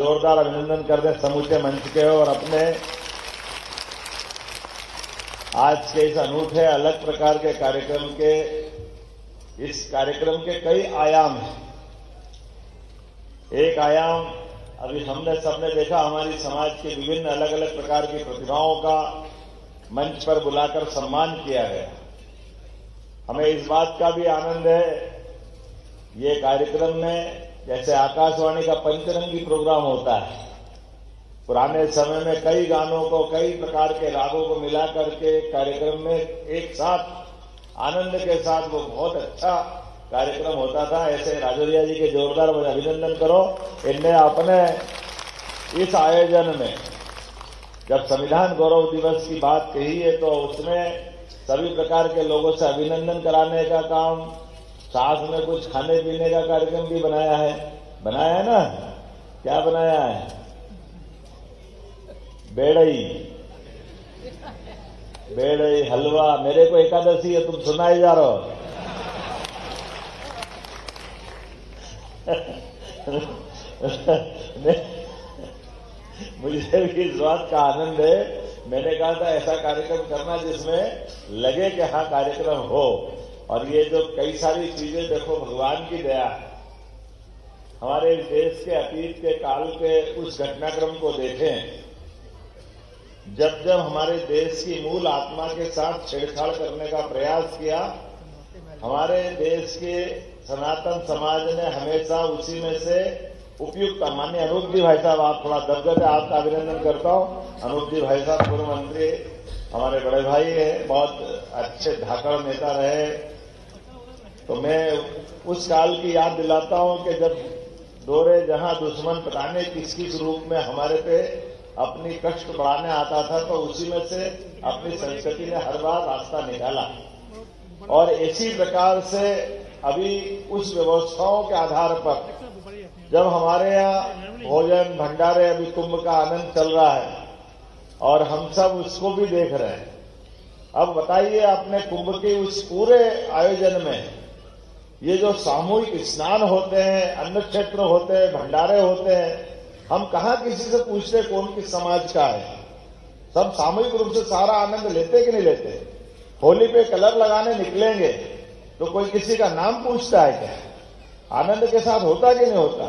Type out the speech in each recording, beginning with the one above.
जोरदार अभिनंदन कर दें समूचे मंच के और अपने आज के इस अनूठे अलग प्रकार के कार्यक्रम के इस कार्यक्रम के कई आयाम हैं। एक आयाम अभी हमने सबने देखा, हमारी समाज के विभिन्न अलग अलग प्रकार की प्रतिभाओं का मंच पर बुलाकर सम्मान किया गया। हमें इस बात का भी आनंद है, ये कार्यक्रम में जैसे आकाशवाणी का पंचरंगी प्रोग्राम होता है, पुराने समय में कई गानों को कई प्रकार के रागों को मिला करके कार्यक्रम में एक साथ आनंद के साथ वो बहुत अच्छा कार्यक्रम होता था। ऐसे राजौरिया जी के जोरदार अभिनंदन करो। इनने अपने इस आयोजन में जब संविधान गौरव दिवस की बात कही है तो उसमें सभी प्रकार के लोगों से अभिनंदन कराने का काम, साथ में कुछ खाने पीने का कार्यक्रम भी बनाया है ना? क्या बनाया है? बेड़ई हलवा। मेरे को एकादशी है, तुम सुनाए जा रहे हो। मुझे भी इस बात का आनंद है। मैंने कहा था ऐसा कार्यक्रम करना जिसमें लगे कि हाँ कार्यक्रम हो। और ये जो कई सारी चीजें देखो, भगवान की दया है। हमारे देश के अतीत के काल के उस घटनाक्रम को देखें जब जब हमारे देश की मूल आत्मा के साथ छेड़छाड़ करने का प्रयास किया, हमारे देश के सनातन समाज ने हमेशा उसी में से उपयुक्त, माननीय अनूप जी भाई साहब, आप थोड़ा दबदबे आपका अभिनंदन करता हूं। अनूप जी भाई साहब पूर्व मंत्री, हमारे बड़े भाई हैं, बहुत अच्छे धाकड़ नेता रहे। तो मैं उस काल की याद दिलाता हूं कि जब दौरे जहां दुश्मन पता नहीं किस किस रूप में हमारे पे अपनी कष्ट बढ़ाने आता था, तो उसी में से अपनी संस्कृति ने हर बार रास्ता निकाला। और इसी प्रकार से अभी उस व्यवस्थाओं के आधार पर जब हमारे यहाँ भोजन भंडारे, अभी कुंभ का आनंद चल रहा है और हम सब उसको भी देख रहे हैं। अब बताइए, अपने कुंभ के उस पूरे आयोजन में ये जो सामूहिक स्नान होते हैं, अन्न क्षेत्र होते हैं, भंडारे होते हैं, हम कहाँ किसी से पूछते कौन किस समाज का है? सब सामूहिक रूप से सारा आनंद लेते कि नहीं लेते? होली पे कलर लगाने निकलेंगे तो कोई किसी का नाम पूछता है क्या? आनंद के साथ होता कि नहीं होता?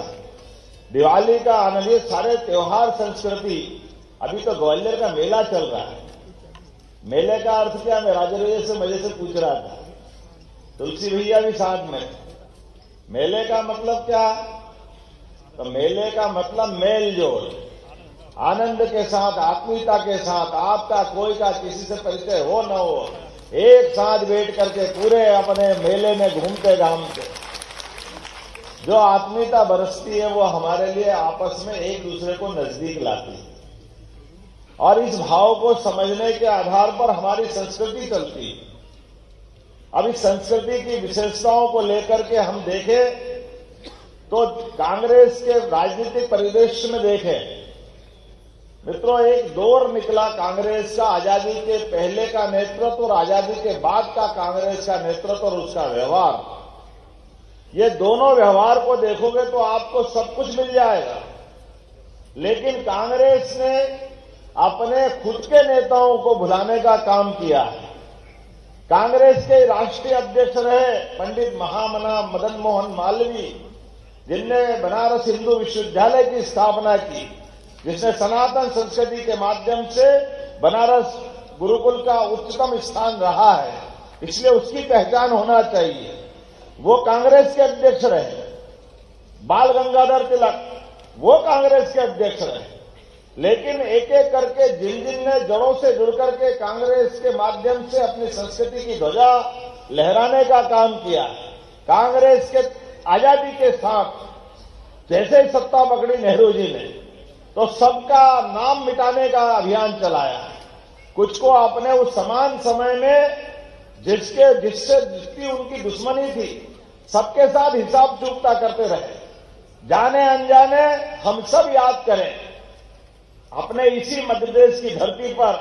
दिवाली का आनंद, ये सारे त्योहार संस्कृति। अभी तो ग्वालियर का मेला चल रहा है। मेले का अर्थ क्या? मैं राजौरिया से मजे से पूछ रहा था, तुलसी भैया भी साथ में। मेले का मतलब क्या? तो मेले का मतलब मेल जोल, आनंद के साथ, आत्मीयता के साथ, आपका कोई का किसी से परिचय हो न हो, एक साथ बैठ करके पूरे अपने मेले में घूमते घामते जो आत्मीयता बरसती है वो हमारे लिए आपस में एक दूसरे को नजदीक लाती है। और इस भाव को समझने के आधार पर हमारी संस्कृति चलती है। अब इस संस्कृति की विशेषताओं को लेकर के हम देखें तो कांग्रेस के राजनीतिक परिदृश्य में देखें मित्रों, एक दौर निकला कांग्रेस का, आजादी के पहले का नेतृत्व और आजादी के बाद का कांग्रेस का नेतृत्व और उसका व्यवहार। ये दोनों व्यवहार को देखोगे तो आपको सब कुछ मिल जाएगा। लेकिन कांग्रेस ने अपने खुद के नेताओं को भुलाने का काम किया है। कांग्रेस के राष्ट्रीय अध्यक्ष रहे पंडित महामना मदन मोहन मालवीय, जिनने बनारस हिंदू विश्वविद्यालय की स्थापना की, जिसने सनातन संस्कृति के माध्यम से बनारस गुरुकुल का उच्चतम स्थान रहा है, इसलिए उसकी पहचान होना चाहिए। वो कांग्रेस के अध्यक्ष रहे। बाल गंगाधर तिलक, वो कांग्रेस के अध्यक्ष रहे। लेकिन एक एक करके जिन जिन ने जड़ों से जुड़ करके कांग्रेस के माध्यम से अपनी संस्कृति की ध्वजा लहराने का काम किया, कांग्रेस के आजादी के साथ जैसे सत्ता पकड़ी नेहरू जी ने तो सबका नाम मिटाने का अभियान चलाया। कुछ को आपने उस समान समय में जिसकी उनकी दुश्मनी थी, सबके साथ हिसाब चूकता करते रहे। जाने अनजाने हम सब याद करें, अपने इसी मध्य प्रदेश की धरती पर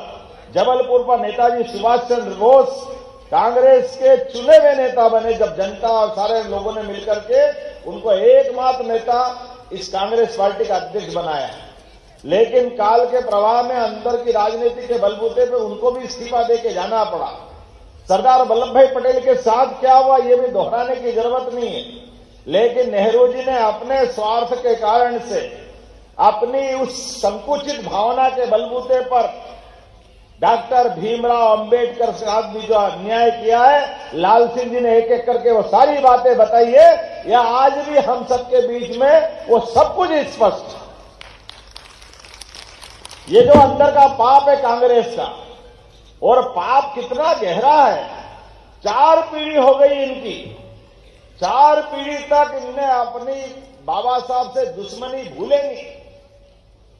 जबलपुर पर नेताजी सुभाष चंद्र बोस कांग्रेस के चुने हुए नेता बने, जब जनता और सारे लोगों ने मिलकर के उनको एकमात्र नेता इस कांग्रेस पार्टी का अध्यक्ष बनाया, लेकिन काल के प्रवाह में अंदर की राजनीति के बलबूते पे उनको भी इस्तीफा देके जाना पड़ा। सरदार वल्लभ भाई पटेल के साथ क्या हुआ ये भी दोहराने की जरूरत नहीं है, लेकिन नेहरू जी ने अपने स्वार्थ के कारण से अपनी उस संकुचित भावना के बलबूते पर डॉक्टर भीमराव अंबेडकर के साथ भी जो अन्याय किया है, लाल सिंह जी ने एक एक करके वो सारी बातें बताई है, या आज भी हम सबके बीच में वो सब कुछ स्पष्ट है। ये जो अंदर का पाप है कांग्रेस का, और पाप कितना गहरा है, 4 पीढ़ी हो गई इनकी, 4 पीढ़ी तक इनने अपनी बाबा साहब से दुश्मनी भूले नहीं,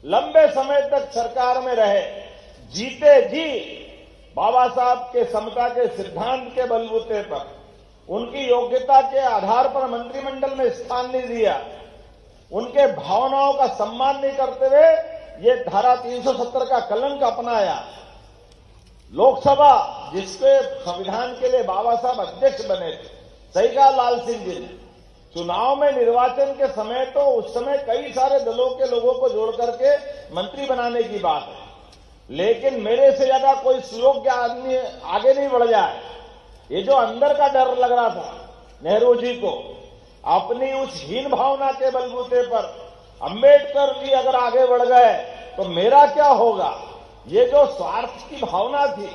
लंबे समय तक सरकार में रहे, जीते जी बाबा साहब के समता के सिद्धांत के बलबूते पर उनकी योग्यता के आधार पर मंत्रिमंडल में स्थान नहीं दिया, उनके भावनाओं का सम्मान नहीं करते हुए ये धारा 370 का कलंक अपनाया। लोकसभा जिसके संविधान के लिए बाबा साहब अध्यक्ष बने थे, सही कहा लाल सिंह जी ने, चुनाव में निर्वाचन के समय तो उस समय कई सारे दलों के लोगों को जोड़ करके मंत्री बनाने की बात है, लेकिन मेरे से ज्यादा कोई सुयोग्य आदमी आगे नहीं बढ़ जाए। ये जो अंदर का डर लग रहा था नेहरू जी को, अपनी उस हीन भावना के बलबूते पर अंबेडकर जी अगर आगे बढ़ गए तो मेरा क्या होगा, ये जो स्वार्थ की भावना थी,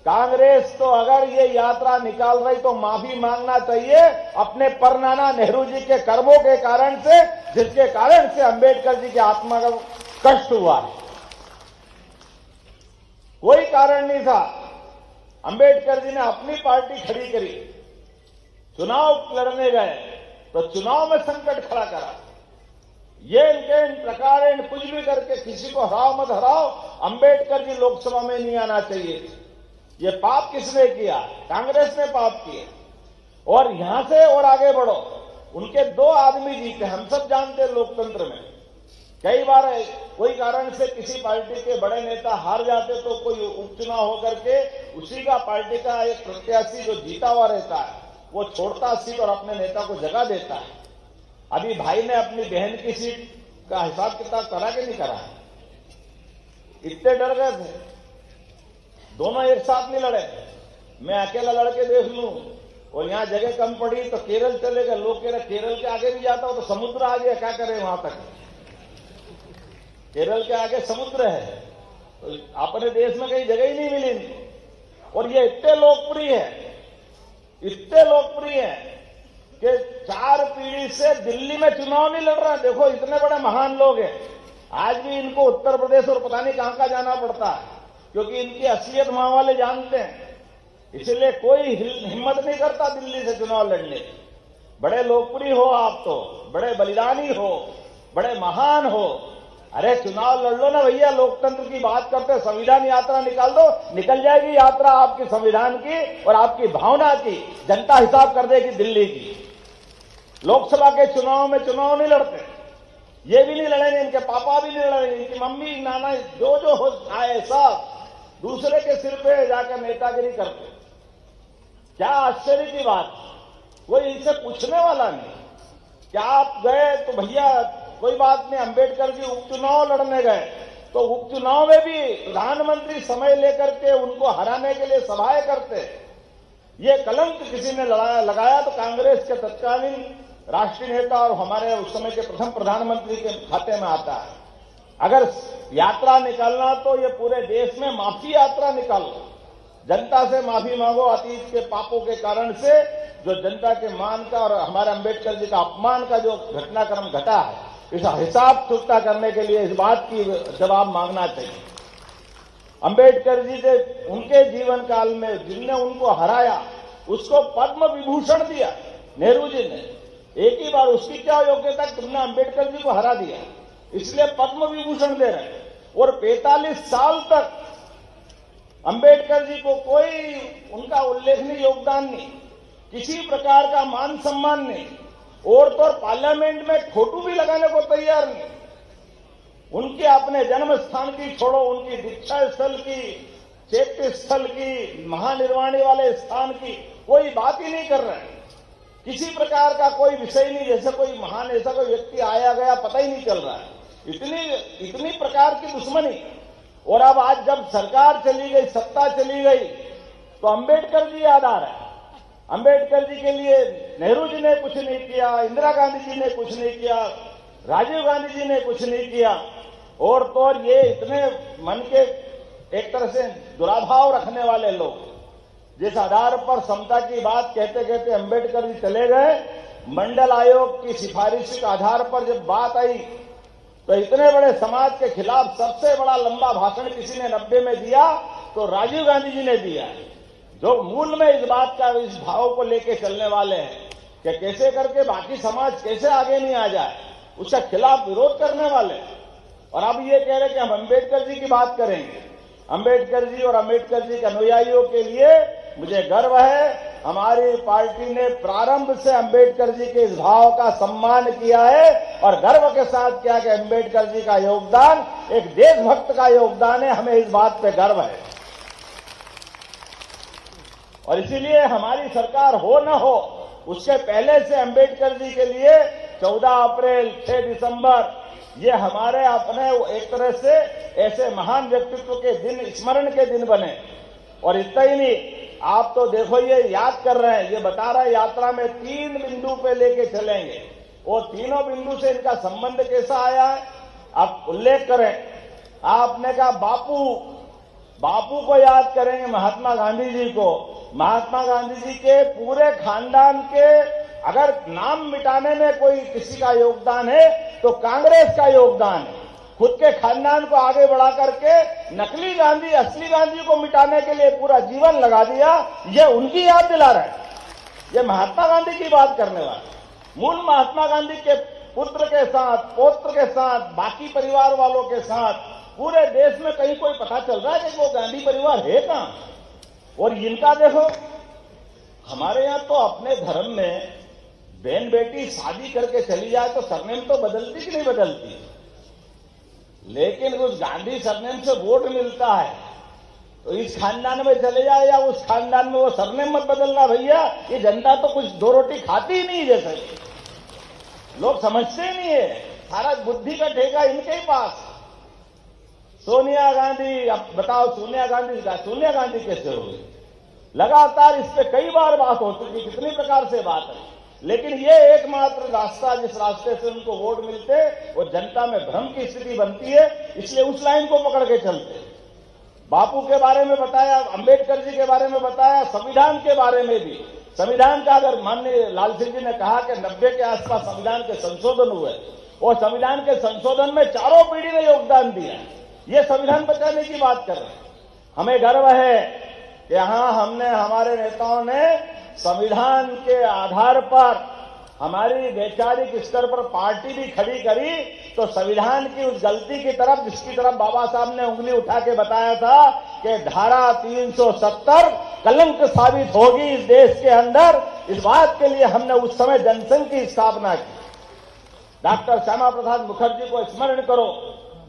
कांग्रेस तो अगर ये यात्रा निकाल रही तो माफी मांगना चाहिए अपने परनाना नेहरू जी के कर्मों के कारण से, जिसके कारण से अंबेडकर जी की आत्मा का कष्ट हुआ है। कोई कारण नहीं था, अंबेडकर जी ने अपनी पार्टी खड़ी करी, चुनाव लड़ने गए तो चुनाव में संकट खड़ा करा, ये इनके इन प्रकार इन कुछ भी करके किसी को हराओ मत हराओ, अंबेडकर जी लोकसभा में नहीं आना चाहिए। ये पाप किसने किया? कांग्रेस ने पाप किए। और यहां से और आगे बढ़ो, उनके 2 आदमी जीते, हम सब जानते हैं लोकतंत्र में कई बार कोई कारण से किसी पार्टी के बड़े नेता हार जाते तो कोई उपचुनाव होकर के उसी का पार्टी का एक प्रत्याशी जो जीता हुआ रहता है वो छोड़ता सीट और अपने नेता को जगह देता है। अभी भाई ने अपनी बहन की सीट का हिसाब किताब करा के नहीं करा, इतने डर गए थे, दोनों एक साथ नहीं लड़े, मैं अकेला लड़के देख लूं और यहां जगह कम पड़ी तो केरल चले गए, लोग कह रहे केरल के आगे भी जाता हो तो समुद्र आ गया, क्या करें वहां तक, केरल के आगे समुद्र है, तो अपने देश में कहीं जगह ही नहीं मिली इनको। और ये इतने लोकप्रिय है, इतने लोकप्रिय है कि 4 पीढ़ी से दिल्ली में चुनाव नहीं लड़ रहा। देखो इतने बड़े महान लोग हैं, आज भी इनको उत्तर प्रदेश और पता नहीं कहां जाना पड़ता है, क्योंकि इनकी असलियत वहां वाले जानते हैं, इसलिए कोई हिम्मत नहीं करता दिल्ली से चुनाव लड़ने। बड़े लोकप्रिय हो आप, तो बड़े बलिदानी हो, बड़े महान हो, अरे चुनाव लड़ लो ना भैया, लोकतंत्र की बात करते, संविधान यात्रा निकाल दो, निकल जाएगी यात्रा आपकी संविधान की और आपकी भावना की, जनता हिसाब कर देगी दिल्ली की। लोकसभा के चुनाव में चुनाव नहीं लड़ते, ये भी नहीं लड़ेंगे, इनके पापा भी नहीं लड़ेंगे, इनकी मम्मी नाना जो हो आए सब दूसरे के सिर पे जाकर नेतागिरी करते। क्या आश्चर्य की बात, कोई इनसे पूछने वाला नहीं। क्या आप गए तो भैया कोई बात नहीं, अंबेडकर जी उपचुनाव लड़ने गए तो उपचुनाव में भी प्रधानमंत्री समय लेकर के उनको हराने के लिए सभाएं करते। ये कलंक किसी ने लगाया तो कांग्रेस के तत्कालीन राष्ट्रीय नेता और हमारे उस समय के प्रथम प्रधानमंत्री के खाते में आता है। अगर यात्रा निकालना तो ये पूरे देश में माफी यात्रा निकालो, जनता से माफी मांगो अतीत के पापों के कारण से जो जनता के मान का और हमारे अंबेडकर जी का अपमान का जो घटनाक्रम घटा है, इस हिसाब चुकता करने के लिए इस बात की जवाब मांगना चाहिए। अंबेडकर जी से उनके जीवन काल में जिनने उनको हराया उसको पद्म विभूषण दिया नेहरू जी ने, एक ही बार, उसकी क्या योग्यता, तुमने अंबेडकर जी को हरा दिया इसलिए पद्म विभूषण दे रहे हैं। और 45 साल तक अंबेडकर जी को कोई उनका उल्लेखनीय योगदान नहीं, किसी प्रकार का मान सम्मान नहीं, और तो पार्लियामेंट में फोटो भी लगाने को तैयार नहीं। उनके अपने जन्म स्थान की छोड़ो, उनकी दीक्षा स्थल की, चैत्य स्थल की, महानिर्वाणी वाले स्थान की कोई बात ही नहीं कर रहे हैं। किसी प्रकार का कोई विषय नहीं, जैसे कोई महान ऐसा कोई व्यक्ति आया गया पता ही नहीं चल रहा है, इतनी प्रकार की दुश्मनी। और अब आज जब सरकार चली गई, सत्ता चली गई, तो अंबेडकर जी याद आ रहे हैं। अंबेडकर जी के लिए नेहरू जी ने कुछ नहीं किया, इंदिरा गांधी जी ने कुछ नहीं किया, राजीव गांधी जी ने कुछ नहीं किया। और तो और ये इतने मन के एक तरह से दुराभाव रखने वाले लोग, जिस आधार पर समता की बात कहते कहते अंबेडकर जी चले गए, मंडल आयोग की सिफारिश के आधार पर जब बात आई तो इतने बड़े समाज के खिलाफ सबसे बड़ा लंबा भाषण किसी ने 90 में दिया तो राजीव गांधी जी ने दिया, जो मूल में इस बात का, इस भाव को लेके चलने वाले हैं कि कैसे करके बाकी समाज कैसे आगे नहीं आ जाए, उसका खिलाफ विरोध करने वाले। और अब ये कह रहे कि हम अंबेडकर जी की बात करेंगे। अंबेडकर जी और अंबेडकर जी के अनुयायियों के लिए मुझे गर्व है, हमारी पार्टी ने प्रारंभ से अंबेडकर जी के इस भाव का सम्मान किया है और गर्व के साथ किया कि अंबेडकर जी का योगदान एक देशभक्त का योगदान है, हमें इस बात पे गर्व है। और इसीलिए हमारी सरकार हो न हो, उसके पहले से अंबेडकर जी के लिए 14 अप्रैल, 6 दिसंबर ये हमारे अपने एक तरह से ऐसे महान व्यक्तित्व के दिन, स्मरण के दिन बने। और इतना ही नहीं, आप तो देखो ये याद कर रहे हैं, ये बता रहा है बायात्रा में 3 बिंदु पे लेके चलेंगे, वो तीनों बिंदु से इनका संबंध कैसा आया है आप उल्लेख करें। आपने कहा बापू को याद करेंगे, महात्मा गांधी जी को। महात्मा गांधी जी के पूरे खानदान के अगर नाम मिटाने में कोई किसी का योगदान है तो कांग्रेस का योगदान है। खुद के खानदान को आगे बढ़ा करके नकली गांधी, असली गांधी को मिटाने के लिए पूरा जीवन लगा दिया, ये उनकी याद दिला रहा है। ये महात्मा गांधी की बात करने वाले, मूल महात्मा गांधी के पुत्र के साथ, पौत्र के साथ, बाकी परिवार वालों के साथ पूरे देश में कहीं कोई पता चल रहा है कि वो गांधी परिवार है कहां। और इनका देखो, हमारे यहां तो अपने धर्म में बहन बेटी शादी करके चली जाए तो सरनेम तो बदलती कि नहीं बदलती, लेकिन उस गांधी सरनेम से वोट मिलता है तो इस खानदान में चले जाए या उस खानदान में, वो सरनेम मत बदलना भैया। ये जनता तो कुछ 2 रोटी खाती ही नहीं, जैसे लोग समझते ही नहीं है, सारा बुद्धि का ठेका इनके ही पास। सोनिया गांधी, अब बताओ सोनिया गांधी कैसे हो गई? लगातार इस पे कई बार बात हो चुकी, कितनी प्रकार से बात है, लेकिन ये एकमात्र रास्ता जिस रास्ते से उनको वोट मिलते वो जनता में भ्रम की स्थिति बनती है, इसलिए उस लाइन को पकड़ के चलते। बापू के बारे में बताया, अंबेडकर जी के बारे में बताया, संविधान के बारे में भी। संविधान का अगर माननीय लाल सिंह जी ने कहा कि 90 के आसपास संविधान के संशोधन हुए, और संविधान के संशोधन में चारों पीढ़ी ने योगदान दिया, ये संविधान बचाने की बात कर रहे हैं। हमें गर्व है कि यहां हमने, हमारे नेताओं ने संविधान के आधार पर हमारी वैचारिक स्तर पर पार्टी भी खड़ी करी, तो संविधान की उस गलती की तरफ, जिसकी तरफ बाबा साहब ने उंगली उठा के बताया था कि धारा 370 कलंक साबित होगी इस देश के अंदर, इस बात के लिए हमने उस समय जनसंघ की स्थापना की। डॉक्टर श्यामा प्रसाद मुखर्जी को स्मरण करो,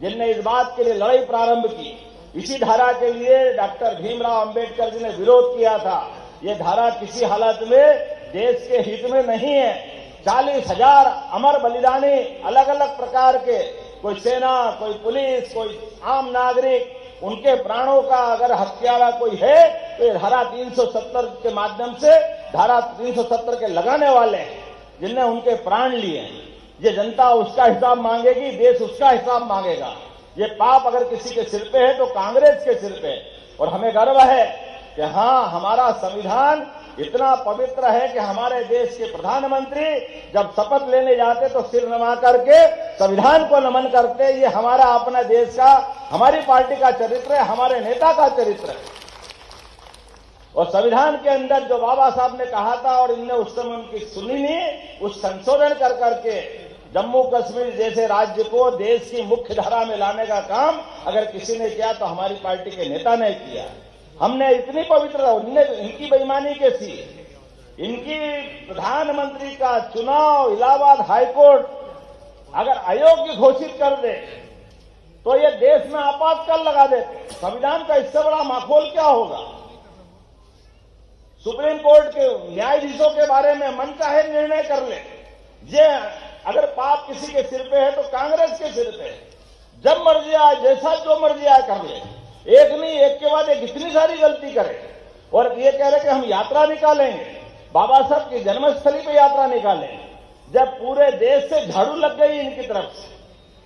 जिनने इस बात के लिए लड़ाई प्रारंभ की। इसी धारा के लिए डॉक्टर भीमराव अंबेडकर जी ने विरोध किया था। ये धारा किसी हालत में देश के हित में नहीं है। 40,000 अमर बलिदानी, अलग अलग प्रकार के, कोई सेना, कोई पुलिस, कोई आम नागरिक, उनके प्राणों का अगर हत्यारा कोई है तो ये धारा 370 के माध्यम से, धारा 370 के लगाने वाले हैं जिनने उनके प्राण लिए। ये जनता उसका हिसाब मांगेगी, देश उसका हिसाब मांगेगा। ये पाप अगर किसी के सिर पे है तो कांग्रेस के सिर पे। और हमें गर्व है कि हां, हमारा संविधान इतना पवित्र है कि हमारे देश के प्रधानमंत्री जब शपथ लेने जाते तो सिर नवा करके संविधान को नमन करते। ये हमारा अपना देश का, हमारी पार्टी का चरित्र है, हमारे नेता का चरित्र है। और संविधान के अंदर जो बाबा साहब ने कहा था और इनने उस समय उनकी सुनी नहीं, उस संशोधन कर करके जम्मू कश्मीर जैसे राज्य को देश की मुख्य धारा में लाने का काम अगर किसी ने किया तो हमारी पार्टी के नेता ने किया। हमने इतनी पवित्रता, इनकी बेईमानी कैसी, इनकी प्रधानमंत्री का चुनाव इलाहाबाद हाईकोर्ट अगर अयोग्य घोषित कर दे तो ये देश में आपातकाल लगा देते। संविधान का इससे बड़ा माखौल क्या होगा? सुप्रीम कोर्ट के न्यायाधीशों के बारे में मन चाहे निर्णय कर ले। ये अगर पाप किसी के सिर पे है तो कांग्रेस के सिर पे है। जब मर्जी आए, जैसा जो मर्जी आए कर ले। एक नहीं, एक के बाद एक इतनी सारी गलती करे और ये कह रहे कि हम यात्रा निकालेंगे, बाबा साहब की जन्मस्थली पे यात्रा निकालेंगे, जब पूरे देश से झाड़ू लग गई इनकी तरफ से।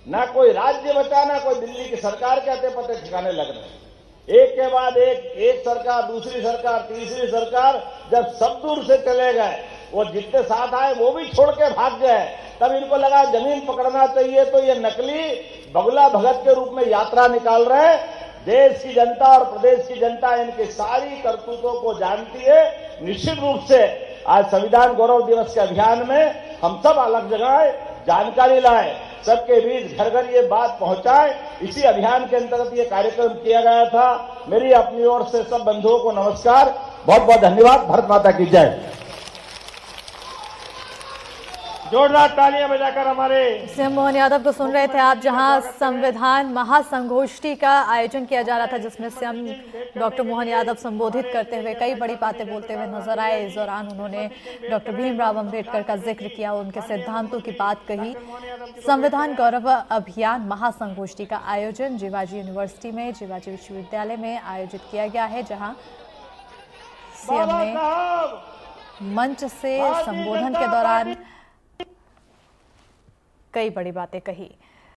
ना कोई राज्य बचा, ना कोई दिल्ली की सरकार के आते पते ठिकाने लग रहे। एक के बाद एक सरकार, दूसरी सरकार, तीसरी सरकार, जब सब दूर से चले गए, वो जितने साथ आए वो भी छोड़ के भाग गए, तब इनको लगा जमीन पकड़ना चाहिए, तो ये नकली बगुला भगत के रूप में यात्रा निकाल रहे हैं। देश की जनता और प्रदेश की जनता इनकी सारी करतूतों को जानती है। निश्चित रूप से आज संविधान गौरव दिवस के अभियान में हम सब अलग जगह जानकारी लाए, सबके बीच घर घर ये बात पहुंचाए। इसी अभियान के अंतर्गत ये कार्यक्रम किया गया था। मेरी अपनी ओर से सब बंधुओं को नमस्कार, बहुत बहुत धन्यवाद। भारत माता की जय। जोरदार तालियां बजाकर हमारे सीएम मोहन यादव को सुन रहे थे आप, जहां संविधान महासंगोष्ठी का आयोजन किया जा रहा था, जिसमें सीएम डॉक्टर मोहन यादव संबोधित करते हुए कई बड़ी बातें बोलते हुए नजर आए। इस दौरान उन्होंने डॉक्टर भीमराव अंबेडकर का जिक्र किया, उनके सिद्धांतों की बात कही। संविधान गौरव अभियान महासंगोष्ठी का आयोजन जीवाजी यूनिवर्सिटी में, जीवाजी विश्वविद्यालय में आयोजित किया गया है, जहाँ सीएम ने मंच से संबोधन के दौरान कई बड़ी बातें कही।